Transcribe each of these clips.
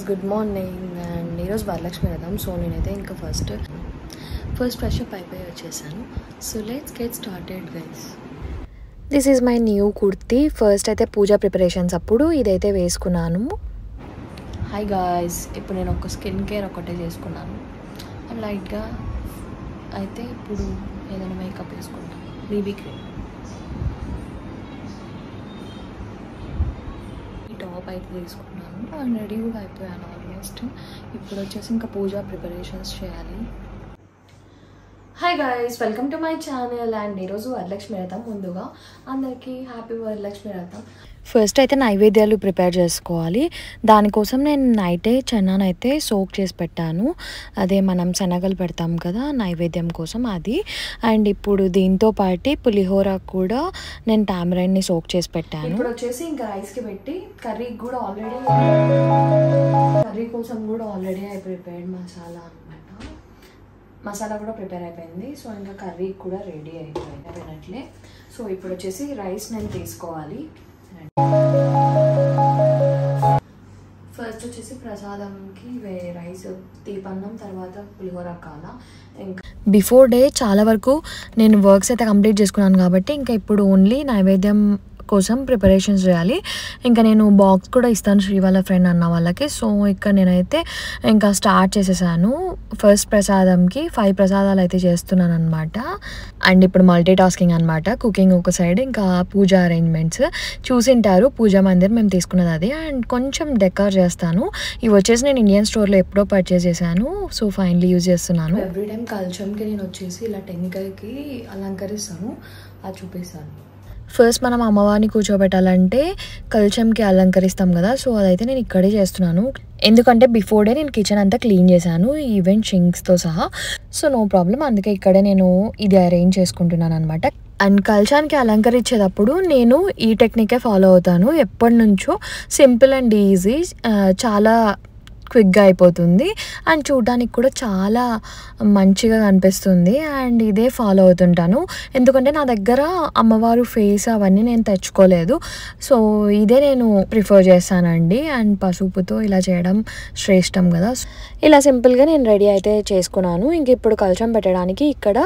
Good morning and ఈరోజు వరలక్ష్మి రథం. So నేనైతే ఇంకా ఫస్ట్ ఫ్రెష్ అప్ అయిపోయి వచ్చేసాను. So let's get started guys. This is my new kurti. First అయితే పూజా ప్రిపరేషన్స్ అప్పుడు ఇదైతే వేసుకున్నాను. హాయ్ గాయ్స్, ఇప్పుడు నేను ఒక స్కిన్ కేర్ ఒకటే చేసుకున్నాను అండ్ లైట్గా అయితే ఇప్పుడు ఏదైనా మేకప్ వేసుకుంటాను. బీబీ క్రీమ్ టాప్ అయితే తీసుకున్నాను అండ్ రెడీ కూడా అయిపోయాను ఆల్మోస్ట్. ఇప్పుడు వచ్చేసి ఇంకా పూజా ప్రిపరేషన్స్ చేయాలి. Hi guys, welcome to my channel. And ఈరోజు వరలక్ష్మి రథం. ముందుగా అందరికీ హ్యాపీ వరలక్ష్మి రథం. ఫస్ట్ అయితే నైవేద్యాలు ప్రిపేర్ చేసుకోవాలి. దానికోసం నేను నైటే చెన్నానైతే సోక్ చేసి పెట్టాను. అదే మనం శనగలు పెడతాం కదా నైవేద్యం కోసం, అది. అండ్ ఇప్పుడు దీంతో పాటు పులిహోర కూడా నేను టామరైన్ని సోక్ చేసి పెట్టాను. ఇప్పుడు వచ్చేసి ఇంకా రైస్కి పెట్టి కర్రీ కోసం కూడా ఆల్రెడీ ఐ ప్రిపేర్డ్ మసాలా కూడా ప్రిపేర్ అయిపోయింది. సో ఇంకా కర్రీ కూడా రెడీ అయిపోయినట్లే. సో ఇప్పుడు వచ్చేసి రైస్ నేను తీసుకోవాలి. ఫస్ట్ వచ్చేసి ప్రసాదంకి రైస్, తీపన్నం, తర్వాత పులిహోర కాల. ఇంకా బిఫోర్ డే చాలా వరకు నేను వర్క్స్ అయితే కంప్లీట్ చేసుకున్నాను కాబట్టి ఇంకా ఇప్పుడు ఓన్లీ నైవేద్యం కోసం ప్రిపరేషన్స్ చేయాలి. ఇంకా నేను బాక్స్ కూడా ఇస్తాను శ్రీ వాళ్ళ ఫ్రెండ్ అన్న వాళ్ళకి. సో ఇక్కడ నేనైతే ఇంకా స్టార్ట్ చేసేసాను. ఫస్ట్ ప్రసాదంకి 5 ప్రసాదాలు అయితే చేస్తున్నాను అనమాట. అండ్ ఇప్పుడు మల్టీ టాస్కింగ్ అనమాట. కుకింగ్ ఒక సైడ్, ఇంకా పూజ అరేంజ్మెంట్స్ చూసింటారు. పూజా మందిర్ మేము తీసుకున్నది అది. అండ్ కొంచెం డెకార్ చేస్తాను. ఇవి వచ్చేసి నేను ఇండియన్ స్టోర్లో ఎప్పుడో పర్చేస్ చేశాను. సో ఫైనలీ యూజ్ చేస్తున్నాను. ఎవ్రీ టైం కల్చంకి నేను వచ్చేసి ఇలా టెంకాయకి అలంకరిస్తాను, అది చూపిస్తాను. ఫస్ట్ మనం అమ్మవారిని కూర్చోబెట్టాలంటే కల్చంకి అలంకరిస్తాం కదా. సో అదైతే నేను ఇక్కడే చేస్తున్నాను. ఎందుకంటే బిఫోర్ డే నేను కిచెన్ అంతా క్లీన్ చేశాను, ఈవెన్ షింక్స్తో సహా. సో నో ప్రాబ్లం, అందుకే ఇక్కడే నేను ఇది అరేంజ్ చేసుకుంటున్నాను అనమాట. అండ్ కల్చానికి అలంకరించేటప్పుడు నేను ఈ టెక్నికే ఫాలో అవుతాను ఎప్పటి నుంచో. సింపుల్ అండ్ ఈజీ, చాలా క్విక్గా అయిపోతుంది అండ్ చూడడానికి కూడా చాలా మంచిగా కనిపిస్తుంది. అండ్ ఇదే ఫాలో అవుతుంటాను ఎందుకంటే నా దగ్గర అమ్మవారు ఫేస్ అవన్నీ నేను తెచ్చుకోలేదు. సో ఇదే నేను ప్రిఫర్ చేస్తానండి. అండ్ పసుపుతో ఇలా చేయడం శ్రేష్టం కదా. ఇలా సింపుల్గా నేను రెడీ అయితే చేసుకున్నాను. ఇంక ఇప్పుడు కలశం పెట్టడానికి ఇక్కడ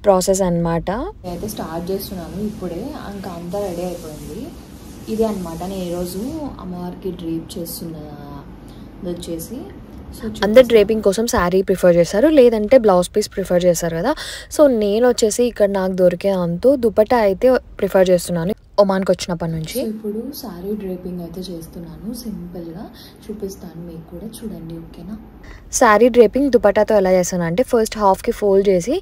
ప్రాసెస్ అనమాట. అయితే స్టార్ట్ చేస్తున్నాను ఇప్పుడే. ఇంకా అంతా రెడీ అయిపోయింది. ఇదే అనమాట నేను ఈరోజు అమ్మవారికి డ్రీప్ చేస్తున్నా వచ్చేసి. సో అందరు డ్రేపింగ్ కోసం శారీ ప్రిఫర్ చేస్తారు, లేదంటే బ్లౌజ్ పీస్ ప్రిఫర్ చేస్తారు కదా. సో నేను వచ్చేసి ఇక్కడ నాకు దొరికే అంతా దుపట్టా అయితే ప్రిఫర్ చేస్తున్నాను ఒమాన్కి వచ్చినప్పటి నుంచి. ఇప్పుడు శారీ డ్రేపింగ్ అయితే చేస్తున్నాను, సింపుల్గా చూపిస్తాను మీకు కూడా చూడండి, ఓకేనా. శారీ డ్రేపింగ్ దుపట్టాతో ఎలా చేస్తాను అంటే ఫస్ట్ హాఫ్కి ఫోల్డ్ చేసి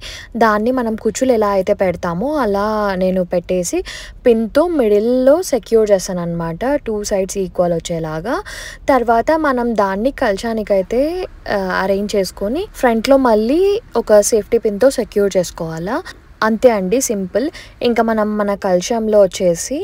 దాన్ని మనం కుచ్చులు ఎలా అయితే పెడతామో అలా నేను పెట్టేసి పిన్తో మిడిల్లో సెక్యూర్ చేస్తాను అనమాట, 2 సైడ్స్ ఈక్వల్ వచ్చేలాగా. తర్వాత మనం దాన్ని కల్చానికైతే అరేంజ్ చేసుకొని ఫ్రంట్లో మళ్ళీ ఒక సేఫ్టీ పిన్తో సెక్యూర్ చేసుకోవాలా. అంతే అండి, సింపుల్. ఇంకా మనం మన కలశంలో వచ్చేసి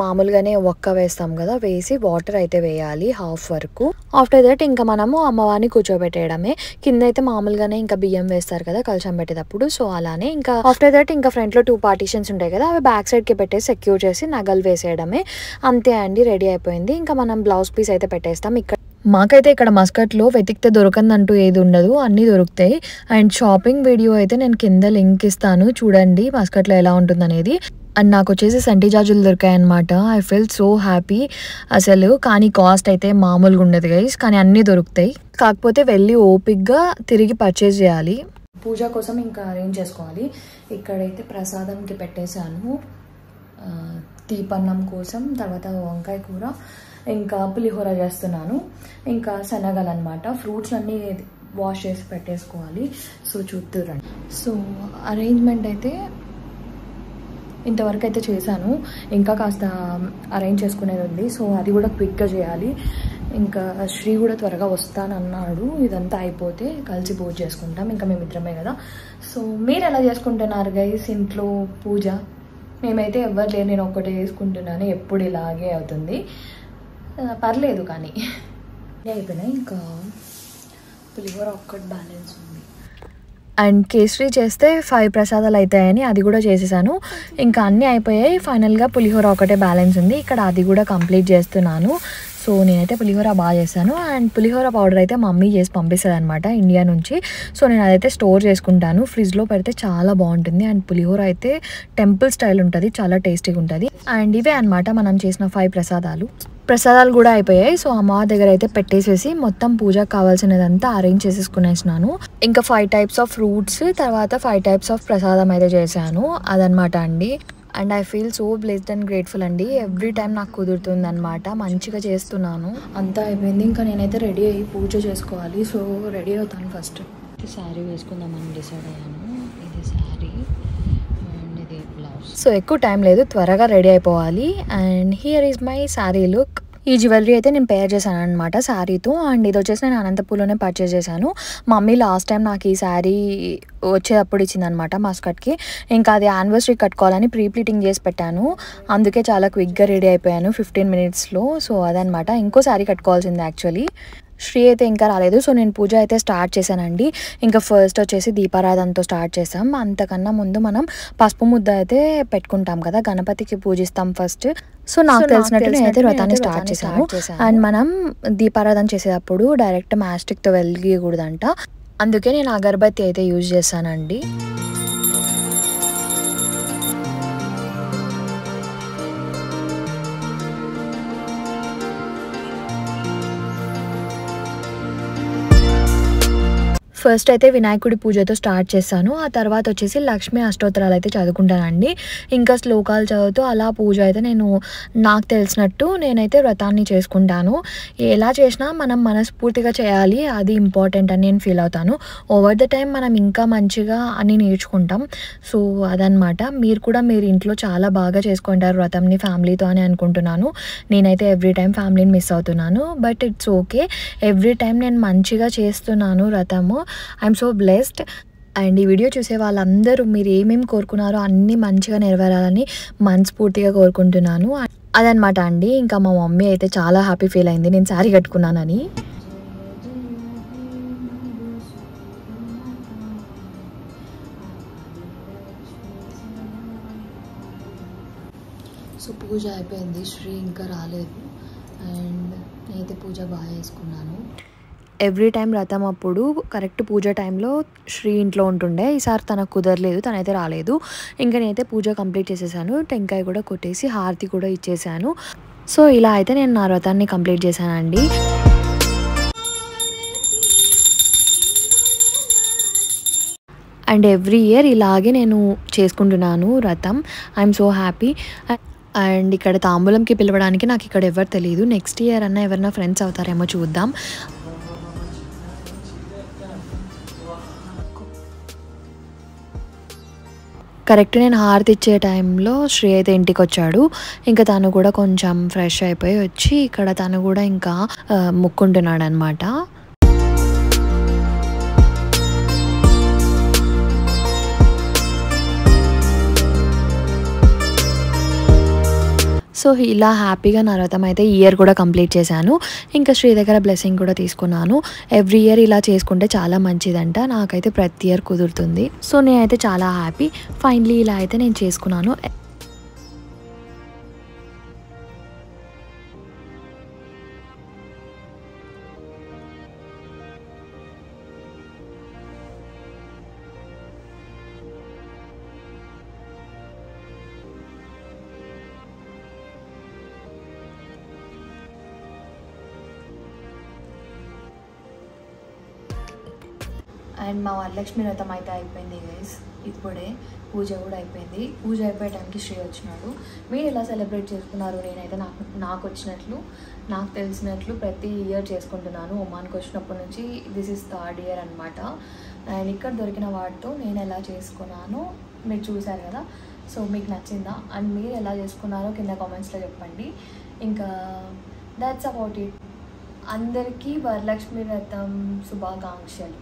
మామూలుగానే ఒక్క వేస్తాం కదా, వేసి వాటర్ అయితే వేయాలి హాఫ్ వరకు. ఆఫ్టర్ దట్ ఇంకా మనము అమ్మవారిని కూర్చోబెట్టేయడమే. కింద అయితే మామూలుగానే ఇంకా బియ్యం వేస్తారు కదా కలశం పెట్టేటప్పుడు. సో అలానే ఇంకా ఆఫ్టర్ దట్ ఇంకా ఫ్రంట్లో 2 పార్టీషన్స్ ఉంటాయి కదా, అవి బ్యాక్ సైడ్కి పెట్టేసి సెక్యూర్ చేసి నగలు వేసేయడమే. అంతే అండి, రెడీ అయిపోయింది. ఇంకా మనం బ్లౌజ్ పీస్ అయితే పెట్టేస్తాం. ఇక్కడ మాకైతే ఇక్కడ మస్కట్లో వెతికితే దొరకందంటూ ఏది ఉండదు, అన్నీ దొరుకుతాయి. అండ్ షాపింగ్ వీడియో అయితే నేను కింద లింక్ ఇస్తాను, చూడండి మస్కట్లో ఎలా ఉంటుందనేది. అండ్ నాకు వచ్చేసి సంటి జాజులు దొరికాయి అనమాట. ఐ ఫీల్ సో హ్యాపీ అసలు. కానీ కాస్ట్ అయితే మామూలుగా ఉండదు గైస్, కానీ అన్నీ దొరుకుతాయి. కాకపోతే వెళ్ళి ఓపిక్గా తిరిగి పర్చేస్ చేయాలి. పూజ కోసం ఇంకా అరేంజ్ చేసుకోవాలి. ఇక్కడైతే ప్రసాదంకి పెట్టేశాను తీపన్నం కోసం, తర్వాత వంకాయ కూర, ఇంకా పులిహోర చేస్తున్నాను, ఇంకా శనగలు అనమాట. ఫ్రూట్స్ అన్నీ వాష్ చేసి పెట్టేసుకోవాలి. సో చూద్దురండి. సో అరేంజ్మెంట్ అయితే ఇంతవరకు అయితే చేశాను, ఇంకా కాస్త అరేంజ్ చేసుకునేది ఉంది. సో అది కూడా క్విక్గా చేయాలి. ఇంకా శ్రీ కూడా త్వరగా వస్తానన్నాడు. ఇదంతా అయిపోతే కలిసి పూజ చేసుకుంటాం, ఇంకా మేమిద్దరమే కదా. సో మీరు ఎలా చేసుకుంటున్నారు గైస్ ఇంట్లో పూజ? మేమైతే ఎవరు లేరు, నేను ఒక్కటే చేసుకుంటున్నాను. ఎప్పుడు ఇలాగే అవుతుంది, పర్లేదు కానీ అయిపోయినాయి. ఇంకా పులిహోర ఒక్కటి బ్యాలెన్స్ ఉంది. అండ్ కేసరి చేస్తే 5 ప్రసాదాలు అవుతాయని అది కూడా చేసేసాను. ఇంకా అన్నీ అయిపోయాయి. ఫైనల్గా పులిహోర ఒకటే బ్యాలెన్స్ ఉంది. ఇక్కడ అది కూడా కంప్లీట్ చేస్తున్నాను. సో సో నేనైతే పులిహోర బాగా చేస్తాను. అండ్ పులిహోర పౌడర్ అయితే మా మమ్మీ చేసి పంపిస్తుంది అనమాట ఇండియా నుంచి. సో నేను అదైతే స్టోర్ చేసుకుంటాను, ఫ్రిడ్జ్లో పెడితే చాలా బాగుంటుంది. అండ్ పులిహోర అయితే టెంపుల్ స్టైల్ ఉంటుంది, చాలా టేస్టీగా ఉంటుంది. అండ్ ఇవే అనమాట మనం చేసిన 5 ప్రసాదాలు కూడా అయిపోయాయి. సో అమ్మవారి దగ్గర అయితే పెట్టేసేసి మొత్తం పూజకు కావాల్సినదంతా అరేంజ్ చేసేసుకునేసినాను. ఇంకా 5 టైప్స్ ఆఫ్ ఫ్రూట్స్, తర్వాత 5 టైప్స్ ఆఫ్ ప్రసాదం అయితే చేశాను. అదనమాట అండి. And I feel so blessed and grateful అండి. ఎవ్రీ టైం నాకు కుదురుతుంది అనమాట, మంచిగా చేస్తున్నాను. అంతా అయిపోయింది, ఇంకా నేనైతే రెడీ అయ్యి పూజ చేసుకోవాలి. సో రెడీ అవుతాను. ఫస్ట్ శారీ వేసుకుందామని డిసైడ్ అయ్యాను. ఇది శారీ అండ్ ఇది బ్లౌజ్. సో ఎక్కువ టైం లేదు, త్వరగా రెడీ అయిపోవాలి. And here is my sari look. ఈ జ్యువెలరీ అయితే నేను పేర్ చేశాను అనమాట శారీతో. అండ్ ఇది వచ్చేసి నేను అనంతపూర్లోనే పర్చేస్ చేశాను. మమ్మీ లాస్ట్ టైం నాకు ఈ శారీ వచ్చేటప్పుడు ఇచ్చిందనమాట మస్కట్కి. ఇంకా అది యానివర్సరీ కట్టుకోవాలని ప్రీ ప్లీటింగ్ చేసి పెట్టాను, అందుకే చాలా క్విక్గా రెడీ అయిపోయాను 15 మినిట్స్లో. సో అదనమాట. ఇంకో శారీ కట్టుకోవాల్సింది యాక్చువల్లీ. శ్రీ అయితే ఇంకా రాలేదు, సో నేను పూజ అయితే స్టార్ట్ చేశానండి. ఇంకా ఫస్ట్ వచ్చేసి దీపారాధనతో స్టార్ట్ చేసాం. అంతకన్నా ముందు మనం పసుపు ముద్ద అయితే పెట్టుకుంటాం కదా, గణపతికి పూజిస్తాం ఫస్ట్. సో నాకు తెలిసినట్టు నేనైతే వ్రతాన్ని స్టార్ట్ చేశాను. అండ్ మనం దీపారాధన చేసేటప్పుడు డైరెక్ట్ మ్యాస్టిక్తో వెలిగకూడదంట, అందుకే నేను అగరబత్తి అయితే యూజ్ చేశానండి. ఫస్ట్ అయితే వినాయకుడి పూజతో స్టార్ట్ చేశాను. ఆ తర్వాత వచ్చేసి లక్ష్మీ అష్టోత్తరాలు అయితే చదువుకుంటానండి. ఇంకా శ్లోకాలు చదువుతూ అలా పూజ అయితే నేను నాకు తెలిసినట్టు నేనైతే వ్రతాన్ని చేసుకుంటాను. ఎలా చేసినా మనం మనస్ఫూర్తిగా చేయాలి, అది ఇంపార్టెంట్ అని నేను ఫీల్ అవుతాను. ఓవర్ ద టైం మనం ఇంకా మంచిగా అన్నీ నేర్చుకుంటాం. సో అదనమాట. మీరు కూడా మీరు ఇంట్లో చాలా బాగా చేసుకుంటారు వ్రతంని ఫ్యామిలీతో అని అనుకుంటున్నాను. నేనైతే ఎవ్రీ టైం ఫ్యామిలీని మిస్ అవుతున్నాను, but it's okay. Every time నేను మంచిగా చేస్తున్నాను వ్రతము. I'm so blessed. అండ్ ఈ వీడియో చూసే వాళ్ళందరూ మీరు ఏమేమి కోరుకున్నారో అన్నీ మంచిగా నెరవేరాలని మనస్ఫూర్తిగా కోరుకుంటున్నాను. అదనమాట అండి. ఇంకా మా మమ్మీ అయితే చాలా హ్యాపీ ఫీల్ అయింది నేను శారీ కట్టుకున్నానని. సో పూజ అయిపోయింది, శ్రీ ఇంకా రాలేదు. అండ్ నేనైతే పూజ బాగా చేసుకున్నాను. ఎవ్రీ టైం వ్రతం అప్పుడు కరెక్ట్ పూజ టైంలో శ్రీ ఇంట్లో ఉంటుండే. ఈసారి తనకు కుదరలేదు, తనైతే రాలేదు. ఇంకా నేనైతే పూజ కంప్లీట్ చేసేసాను. టెంకాయ కూడా కొట్టేసి హారతి కూడా ఇచ్చేసాను. సో ఇలా అయితే నేను నా వ్రతాన్ని కంప్లీట్ చేశానండి. అండ్ ఎవ్రీ ఇయర్ ఇలాగే నేను చేసుకుంటున్నాను వ్రతం. I'm so happy. అండ్ ఇక్కడ తాంబూలంకి పిలవడానికి నాకు ఇక్కడ ఎవరు తెలియదు. నెక్స్ట్ ఇయర్ అన్న ఎవరైనా ఫ్రెండ్స్ అవుతారేమో చూద్దాం. కరెక్ట్ నేను హారతి ఇచ్చే టైంలో శ్రీ అయితే ఇంటికి వచ్చాడు. ఇంకా తను కూడా కొంచెం ఫ్రెష్ అయిపోయి వచ్చి ఇక్కడ తను కూడా ఇంకా ముక్కుంటున్నాడు అనమాట. సో ఇలా హ్యాపీగా నా వ్రతం అయితే ఇయర్ కూడా కంప్లీట్ చేశాను. ఇంకా శ్రీ దగ్గర బ్లెస్సింగ్ కూడా తీసుకున్నాను. ఎవ్రీ ఇయర్ ఇలా చేసుకుంటే చాలా మంచిదంట, నాకైతే ప్రతి ఇయర్ కుదురుతుంది. సో నేనైతే చాలా హ్యాపీ. ఫైనలీ ఇలా అయితే నేను చేసుకున్నాను. అండ్ మా వరలక్ష్మి వ్రతం అయితే అయిపోయింది గైస్. ఇప్పుడే పూజ కూడా అయిపోయింది. పూజ అయిపోయే టైంకి శ్రీ వచ్చినాడు. మీరు ఎలా సెలబ్రేట్ చేసుకున్నారు? నేనైతే నాకు వచ్చినట్లు, నాకు తెలిసినట్లు ప్రతి ఇయర్ చేసుకుంటున్నాను. ఒమాన్కి వచ్చినప్పటి నుంచి దిస్ ఇస్ 3rd ఇయర్ అనమాట. అండ్ ఇక్కడ దొరికిన వాటితో నేను ఎలా చేసుకున్నానో మీరు చూసారు కదా. సో మీకు నచ్చిందా? అండ్ మీరు ఎలా చేసుకున్నారో కింద కామెంట్స్లో చెప్పండి. ఇంకా దాట్స్ అబౌట్ ఇట్. అందరికీ వరలక్ష్మి వ్రతం శుభాకాంక్షలు.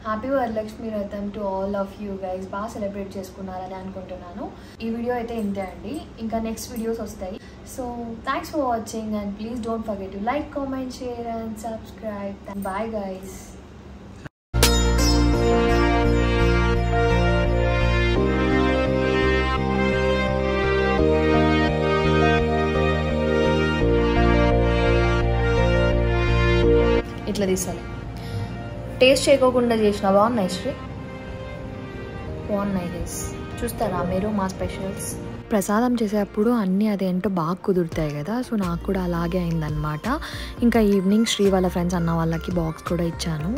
Happy Varalakshmi Vratham to all of you guys. బాగా సెలబ్రేట్ చేసుకున్నారని అనుకుంటున్నాను. ఈ వీడియో అయితే ఇంతే అండి, ఇంకా నెక్స్ట్ వీడియోస్ వస్తాయి. So thanks for watching and please don't forget to like, comment, share and subscribe. Bye guys. ఇట్లా తీసాలి. టేస్ట్ చేయకోకుండా చేసిన బాగున్నాయి శ్రీ, బాగున్నాయి గైస్. చూస్తారా మీరు మా స్పెషల్స్? ప్రసాదం చేసేటప్పుడు అన్నీ అదేంటో బాగా కుదురుతాయి కదా, సో నాకు కూడా అలాగే అయిందనమాట. ఇంకా ఈవినింగ్ శ్రీ వాళ్ళ ఫ్రెండ్స్ అన్న వాళ్ళకి బాక్స్ కూడా ఇచ్చాను.